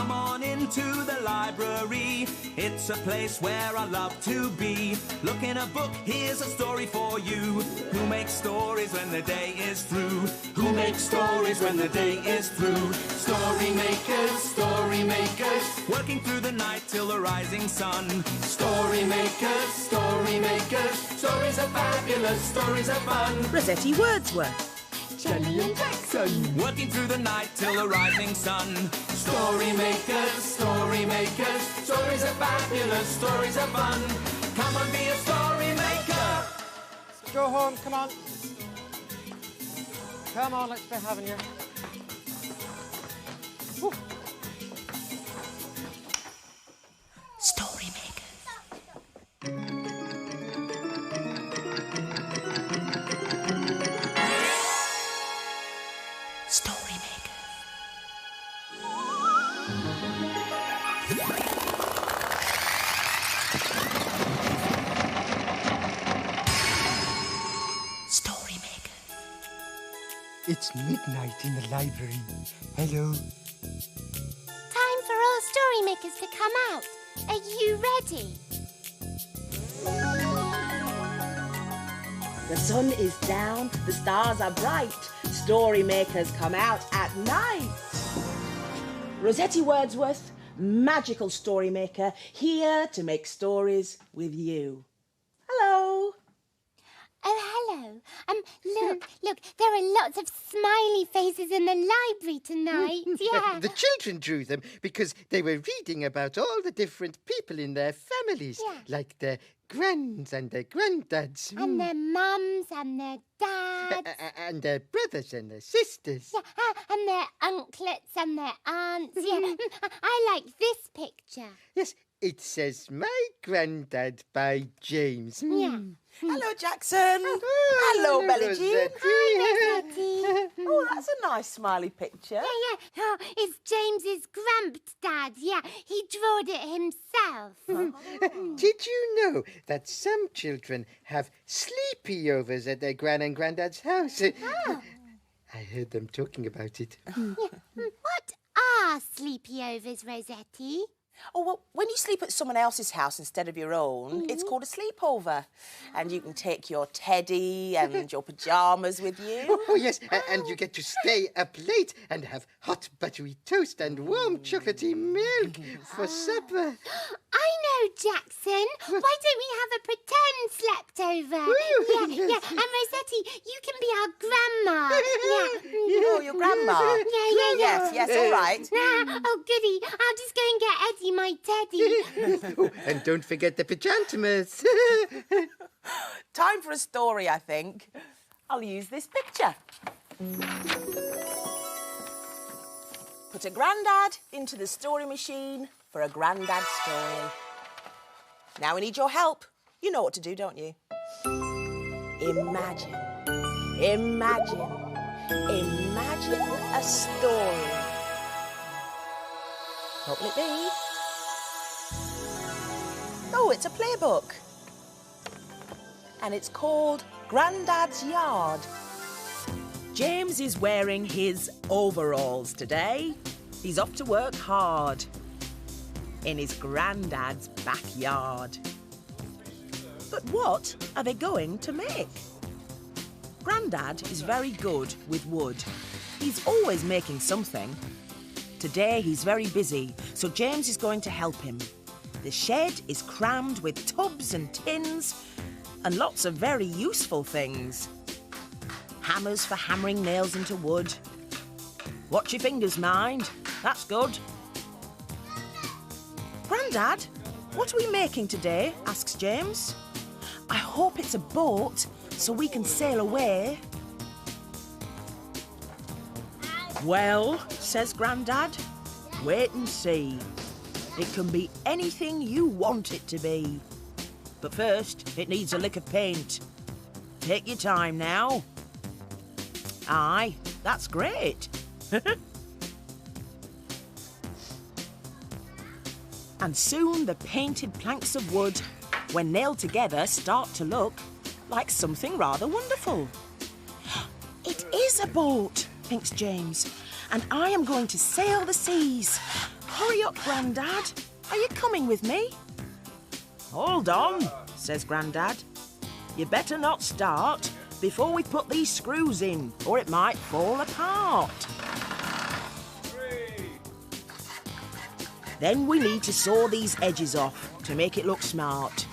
Come on into the library. It's a place where I love to be. Look in a book, here's a story for you. Who makes stories when the day is through? Who makes stories when the day is through? Story makers, working through the night till the rising sun. Story makers, stories are fabulous, stories are fun. Rossetti Wordsworth. Jenny and Jackson, working through the night till the rising sun. Story makers, stories are fabulous, stories are fun. Come and be a story maker. Go home, come on. Come on, let's be having you. Woo. Story makers. Story makers. Story makers. It's midnight in the library. Hello. time for all story makers to come out. Are you ready? The sun is down, the stars are bright. Story makers come out at night. Rossetti Wordsworth, magical story maker, here to make stories with you. Hello. Oh, hello. Look, there are lots of smiley faces in the library tonight. Yeah. The children drew them because they were reading about all the different people in their families, like their grands and their granddads. And their mums and their dads. And their brothers and their sisters. Yeah, and their unclets and their aunts. Yeah. I like this picture. Yes, it says My Grandad by James. Yeah. Hello, Jackson. Hello, Belly Jean. Hi, Rossetti. Oh, that's a nice smiley picture. Yeah. Oh, it's James's granddad. Yeah, he drawed it himself. Did you know that some children have sleepovers at their gran and granddad's house? I heard them talking about it. What are sleepovers, Rossetti? Oh, well, when you sleep at someone else's house instead of your own, it's called a sleepover. And you can take your teddy and your pyjamas with you. Oh, yes, and you get to stay up late and have hot buttery toast and warm chocolatey milk for supper. I know, Jackson. Why don't we have a pretend sleepover? Yeah. And Rossetti, you can be our grandma. Yeah. Oh, your grandma? Yeah. Yes, all right. Oh, goody. I'll just go and get Eddie my teddy. Oh, and don't forget the pyjamas. Time for a story, I think. I'll use this picture. Put a grandad into the story machine for a grandad story. Now we need your help. You know what to do, don't you? Imagine a story. What will it be? Oh, it's a playbook. And it's called Grandad's Yard. James is wearing his overalls today. He's off to work hard in his granddad's backyard. But what are they going to make? Grandad is very good with wood. He's always making something. Today he's very busy, so James is going to help him. The shed is crammed with tubs and tins and lots of very useful things. Hammers for hammering nails into wood. Watch your fingers, mind. That's good. Grandad, what are we making today? Asks James. I hope it's a boat so we can sail away. Well, says Grandad, wait and see. It can be anything you want it to be. But first, it needs a lick of paint. Take your time now. Aye, that's great. And soon the painted planks of wood, when nailed together, start to look like something rather wonderful. It is a boat, thinks James, and I am going to sail the seas. Hurry up, Grandad. Are you coming with me? Hold on, says Grandad. You better not start before we put these screws in, or it might fall apart. Then we need to saw these edges off to make it look smart.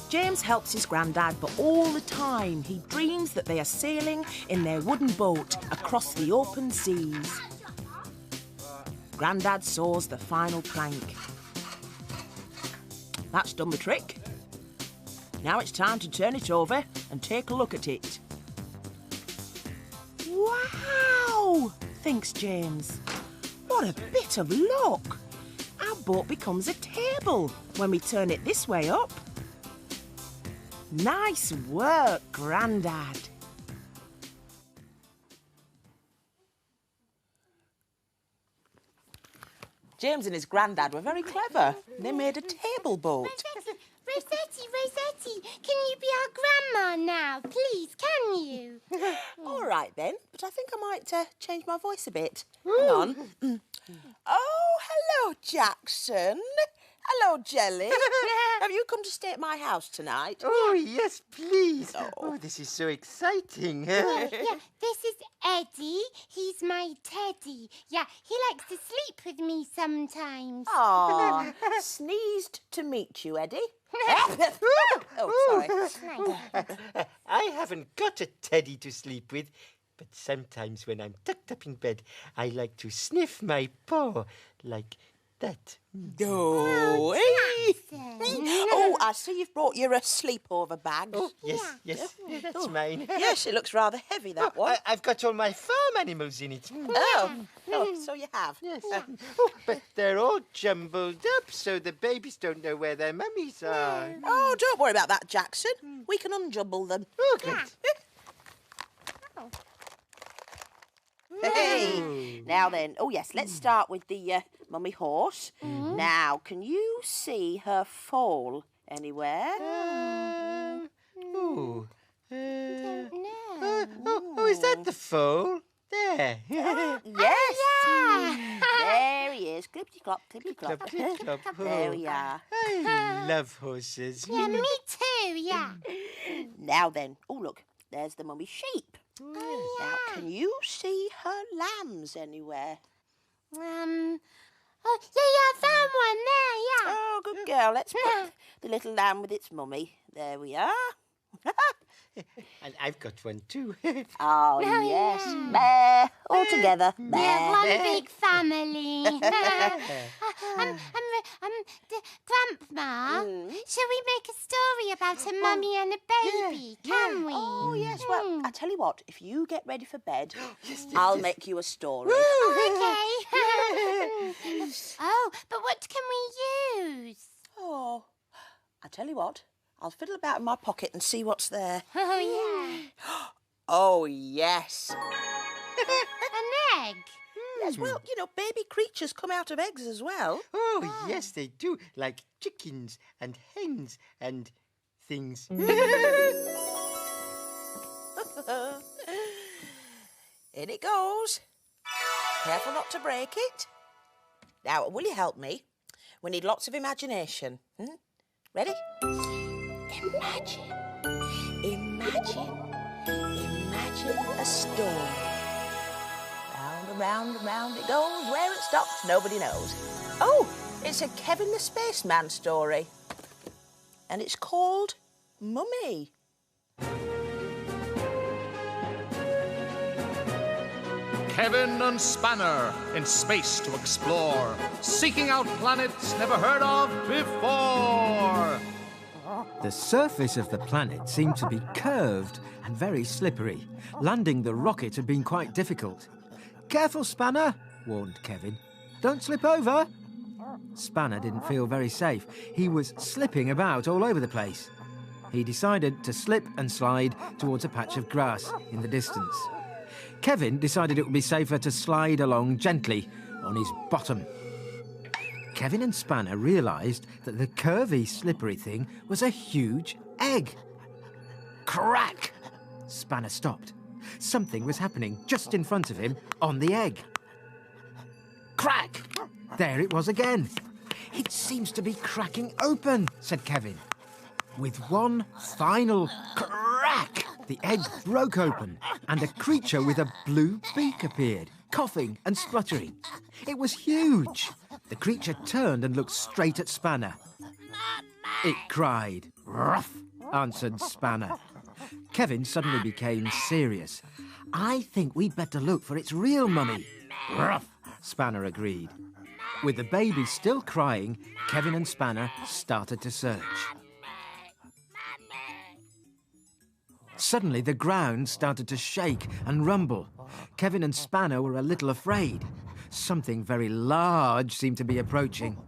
James helps his Grandad, but all the time he dreams that they are sailing in their wooden boat across the open seas. Grandad saws the final plank. That's done the trick. Now it's time to turn it over and take a look at it. Wow, thinks James. What a bit of luck. Our boat becomes a table when we turn it this way up. Nice work, Grandad. James and his Grandad were very clever. They made a table boat. Rossetti, can you be our grandma now? Please, can you? All right then, but I think I might change my voice a bit. Hang on. Oh, hello, Jackson. Hello, Jelly. Have you come to stay at my house tonight? Oh, yes, please. Oh. Oh, this is so exciting. Yeah, this is Eddie. He's my teddy. Yeah, he likes to sleep with me sometimes. Aw, sneezed to meet you, Eddie. Oh, sorry. I haven't got a teddy to sleep with, but sometimes when I'm tucked up in bed, I like to sniff my paw like that. Oh, oh, I see you've brought your sleepover bag. Oh, yes, that's mine. Yes, it looks rather heavy, that one. I've got all my farm animals in it. Oh, so you have. Yes. But they're all jumbled up, so the babies don't know where their mummies are. Oh, don't worry about that, Jackson. We can unjumble them. Oh, good. Hey, now then, oh yes, let's start with the mummy horse. Now, can you see her foal anywhere? Oh, No. is that the foal? There. Yes. There he is. Clippity-clop, clippity-clop. Clip, clip, clop. There we are. I love horses. Yeah, me too, yeah. Now then, oh look, there's the mummy sheep. Now, can you see her lambs anywhere? Oh, yeah, I found one there, yeah. Oh, good girl. Let's put the little lamb with its mummy. There we are. And I've got one too. Oh, yes. Bear. All together. We Bear. have one big family. Grandma, shall we make a story about a mummy and a baby? Can we? Oh, yes. Well, I tell you what, if you get ready for bed, I'll make you a story. Okay. Oh, but what can we use? Oh, I tell you what, I'll fiddle about in my pocket and see what's there. Oh, yeah. Oh, yes. An egg. Yes, well, you know, baby creatures come out of eggs as well. Oh, yes, they do. Like chickens and hens and things. In it goes. Careful not to break it. Now, will you help me? We need lots of imagination. Ready? Imagine a storm. Round and round it goes. Where it stops, nobody knows. Oh, it's a Kevin the Spaceman story. And it's called Mummy. Kevin and Spanner in space to explore, seeking out planets never heard of before. The surface of the planet seemed to be curved and very slippery. Landing the rocket had been quite difficult. "Careful, Spanner," warned Kevin. "Don't slip over." Spanner didn't feel very safe. He was slipping about all over the place. He decided to slip and slide towards a patch of grass in the distance. Kevin decided it would be safer to slide along gently on his bottom. Kevin and Spanner realised that the curvy, slippery thing was a huge egg. Crack! Spanner stopped. Something was happening just in front of him on the egg. Crack! There it was again. It seems to be cracking open, said Kevin. With one final crack, the egg broke open and a creature with a blue beak appeared, coughing and spluttering. It was huge. The creature turned and looked straight at Spanner. It cried. Ruff, answered Spanner. Kevin suddenly became serious. I think we'd better look for its real mummy. Ruff, Spanner agreed. With the baby still crying, Kevin and Spanner started to search. Suddenly, the ground started to shake and rumble. Kevin and Spanner were a little afraid. Something very large seemed to be approaching.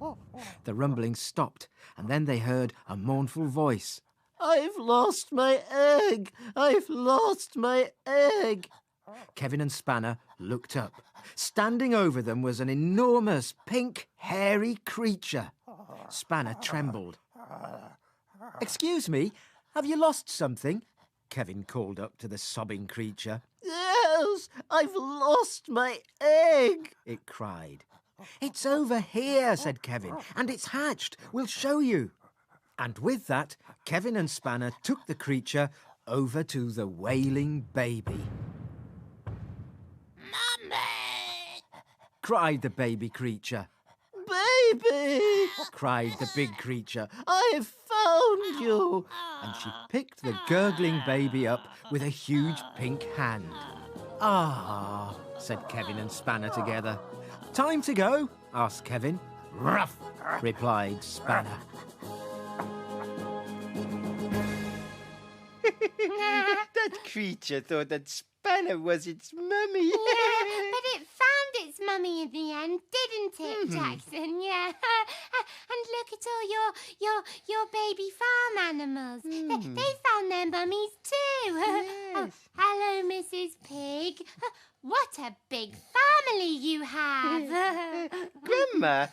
The rumbling stopped, and then they heard a mournful voice. I've lost my egg! I've lost my egg! Kevin and Spanner looked up. Standing over them was an enormous, pink, hairy creature. Spanner trembled. Excuse me, have you lost something? Kevin called up to the sobbing creature. Yes, I've lost my egg! It cried. It's over here, said Kevin, and it's hatched. We'll show you. And with that, Kevin and Spanner took the creature over to the wailing baby. Mummy! Cried the baby creature. Baby! Cried the big creature. I've found you! And she picked the gurgling baby up with a huge pink hand. Ah, said Kevin and Spanner together. Time to go? Asked Kevin. Ruff, replied Spanner. That creature thought that Spanner was its mummy. Yeah, but it found its mummy in the end, didn't it, Jackson? Yeah. And look at all your baby farm animals. They found their mummies too. Oh, hello, Mrs. Pig. What a big family you have. Grandma!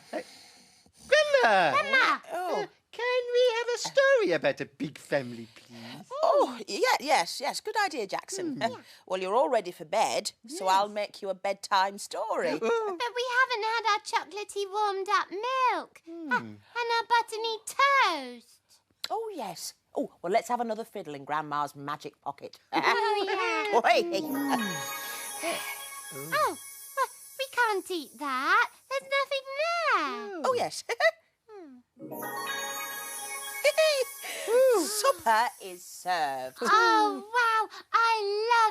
Grandma! Grandma! Oh. Can we have a story about a big family, please? Oh, yes. Good idea, Jackson. Well, you're all ready for bed, so I'll make you a bedtime story. But we haven't had our chocolatey warmed up milk and our buttery toast. Oh, yes. Oh, well, let's have another fiddle in Grandma's magic pocket. Oh, yeah. Oi. Oh, well, we can't eat that. There's nothing there. Oh, yes. Supper is served. Oh, wow. I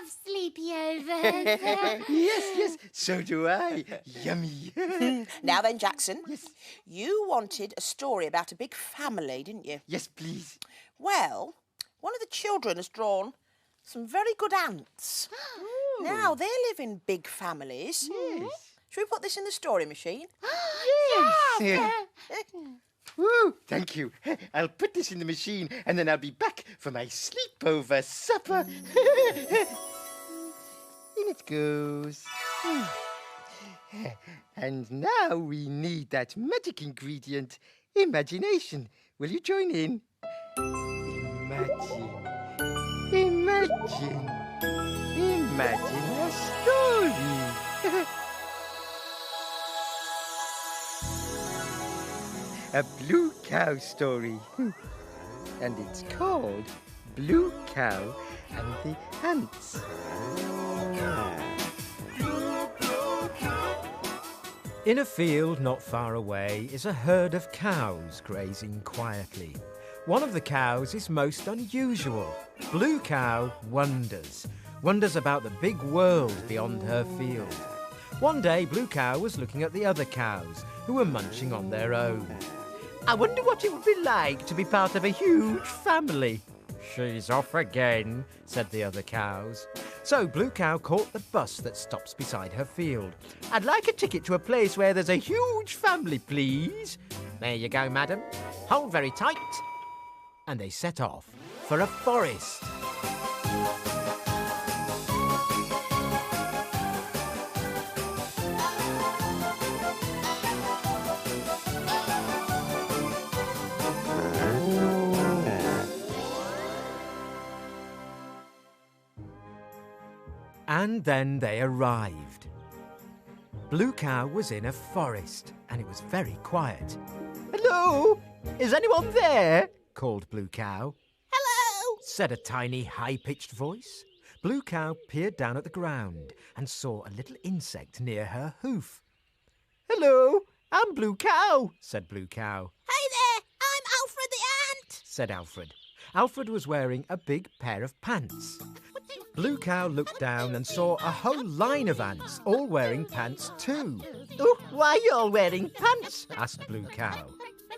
love sleepy overs. Yes, so do I. Yummy. Now then, Jackson. Yes. You wanted a story about a big family, didn't you? Yes, please. Well, one of the children has drawn some very good ants. Now, they live in big families. Yes. Should we put this in the story machine? Yes. Woo, thank you. I'll put this in the machine and then I'll be back for my sleepover supper. In it goes. And now we need that magic ingredient, imagination. Will you join in? Imagine a story. A blue cow story. And it's called Blue Cow and the Ants. In a field not far away is a herd of cows grazing quietly. One of the cows is most unusual. Blue Cow wonders about the big world beyond her field. One day, Blue Cow was looking at the other cows, who were munching on their own. I wonder what it would be like to be part of a huge family. She's off again, said the other cows. So Blue Cow caught the bus that stops beside her field. I'd like a ticket to a place where there's a huge family, please. There you go, madam. Hold very tight. And they set off for a forest. And then they arrived. Blue Cow was in a forest, and it was very quiet. Hello? Is anyone there? Called Blue Cow. Hello! Said a tiny, high-pitched voice. Blue Cow peered down at the ground and saw a little insect near her hoof. Hello, I'm Blue Cow, said Blue Cow. Hey there, I'm Alfred the Ant. Said Alfred. Alfred was wearing a big pair of pants. Blue Cow looked down and saw a whole line of ants, all wearing pants too. Oh, why are you all wearing pants? Asked Blue Cow.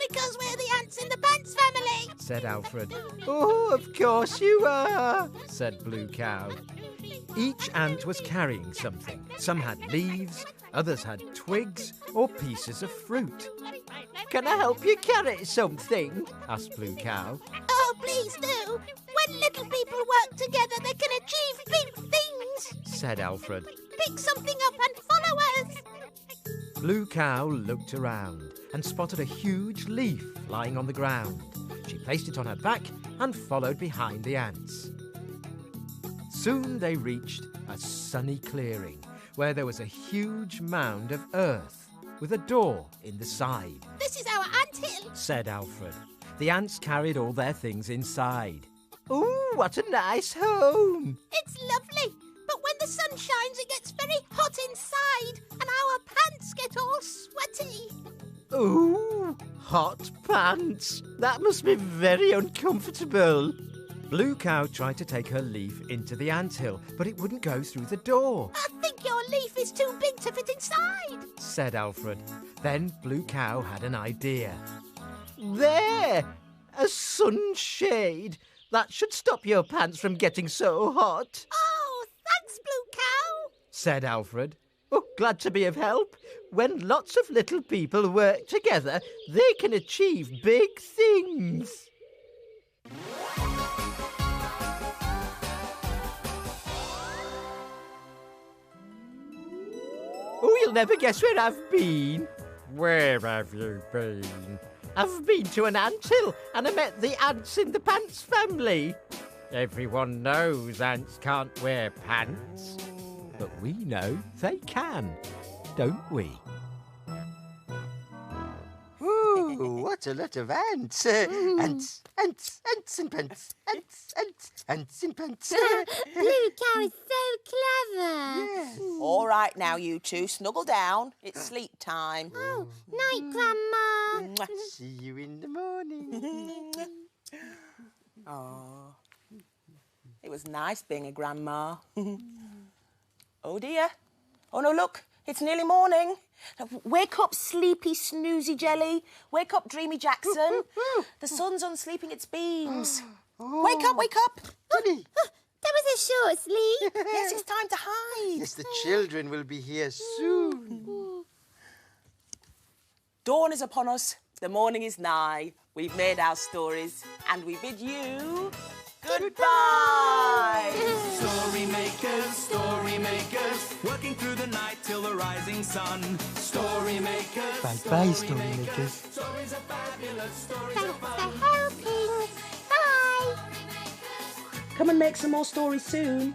Because we're the ants in the pants family. Said Alfred. Oh, of course you are, said Blue Cow. Each ant was carrying something. Some had leaves, others had twigs or pieces of fruit. Can I help you carry something? Asked Blue Cow. Oh, please do. When little people work together, they can achieve big things. Said Alfred. Pick something up and follow us. Blue Cow looked around and spotted a huge leaf lying on the ground. She placed it on her back and followed behind the ants. Soon they reached a sunny clearing where there was a huge mound of earth with a door in the side. This is our anthill, said Alfred. The ants carried all their things inside. Ooh, what a nice home. It's lovely, but when the sun shines it gets very hot inside and our pants get all sweaty. Ooh, hot pants. That must be very uncomfortable. Blue Cow tried to take her leaf into the anthill, but it wouldn't go through the door. I think your leaf is too big to fit inside, said Alfred. Then Blue Cow had an idea. There! A sunshade. That should stop your pants from getting so hot. Oh, thanks, Blue Cow, said Alfred. Oh, glad to be of help. When lots of little people work together, they can achieve big things. Oh, you'll never guess where I've been. Where have you been? I've been to an anthill and I met the ants in the pants family. Everyone knows ants can't wear pants. But we know they can, don't we? Ooh, what a lot of ants. Ants and pants. Ants and pants. Blue Cow is so clever. Yes. All right now, you two, snuggle down. It's sleep time. Oh, night, Grandma. Mwah. See you in the morning. Oh, it was nice being a grandma. Oh dear. Oh no, look, it's nearly morning. Wake up, sleepy snoozy jelly. Wake up, dreamy Jackson. The sun's unsleeping its beams. Wake up, wake up. Daddy. That was a short sleep. Yes, it's time to hide. Yes, the children will be here soon. Dawn is upon us. The morning is nigh. We've made our stories and we bid you goodbye. Story makers, working through the night till the rising sun. Story makers. Bye-bye, story makers. Stories are fabulous. Stories Thanks are for fun. helping. Bye. Come and make some more stories soon.